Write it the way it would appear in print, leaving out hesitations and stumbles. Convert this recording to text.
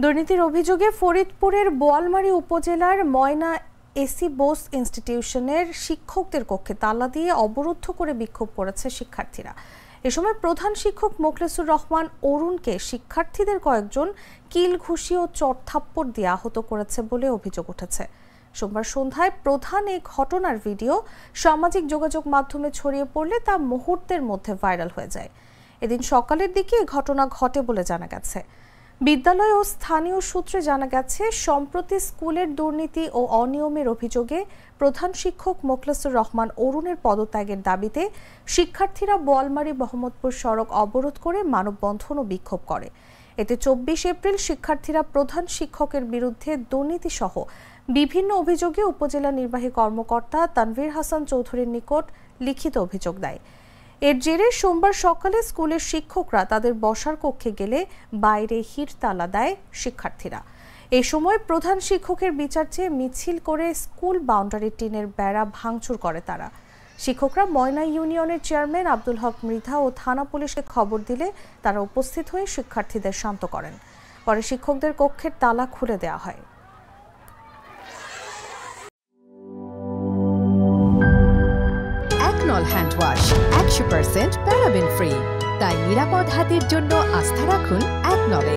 দুর্নীতির অভিযোগে ফরিদপুরের বোয়ালমারী উপজেলার ময়না এসি বোস ইনস্টিটিউশনের শিক্ষকদের কক্ষে তালা দিয়ে অবরুদ্ধ করে বিক্ষোভ করেছে শিক্ষার্থীরা। এ সময় প্রধান শিক্ষক মোখলেসুর রহমান অরুণকে শিক্ষার্থীদের কয়েকজন কিল ঘুষি ও চড়থাপ্পড় দিয়ে আহত করেছে বলে অভিযোগ উঠেছে। সোমবার সন্ধ্যায় প্রধান এই ঘটনার ভিডিও সামাজিক যোগাযোগ মাধ্যমে ছড়িয়ে পড়লে তা মুহূর্তের মধ্যে ভাইরাল হয়ে যায়। এদিন সকালের দিকে এই ঘটনা ঘটে বলে জানা গেছে। বিদ্যালয় ও স্থানীয় সূত্রে জানা গেছে, সম্প্রতি স্কুলের দুর্নীতি ও অনিয়মের অভিযোগে প্রধান শিক্ষক মোখলেসুর রহমান অরুণের পদত্যাগের দাবিতে শিক্ষার্থীরা বোয়ালমারী মোহাম্মদপুর সড়ক অবরোধ করে মানববন্ধন ও বিক্ষোভ করে। এতে 24 এপ্রিল শিক্ষার্থীরা প্রধান শিক্ষকের বিরুদ্ধে দুর্নীতি সহ বিভিন্ন অভিযোগে উপজেলা নির্বাহী কর্মকর্তা তানভীর হাসান চৌধুরীর নিকট লিখিত অভিযোগ দেয়। এর জেরে সোমবার সকালে স্কুলের শিক্ষকরা তাদের বসার কক্ষে গেলে বাইরে হিড়তালা দেয় শিক্ষার্থীরা। এই সময় প্রধান শিক্ষকের বিচার চেয়ে মিছিল করে স্কুল বাউন্ডারি টিনের বেড়া ভাঙচুর করে তারা। শিক্ষকরা ময়না ইউনিয়নের চেয়ারম্যান আব্দুল হক মৃধা ও থানা পুলিশকে খবর দিলে তারা উপস্থিত হয়ে শিক্ষার্থীদের শান্ত করেন। পরে শিক্ষকদের কক্ষের তালা খুলে দেওয়া হয়। হ্যান্ড ওয়াশ 100% প্যারাবেন ফ্রি, তাই নিরাপদ হাতের জন্য আস্থা রাখুন একনলে।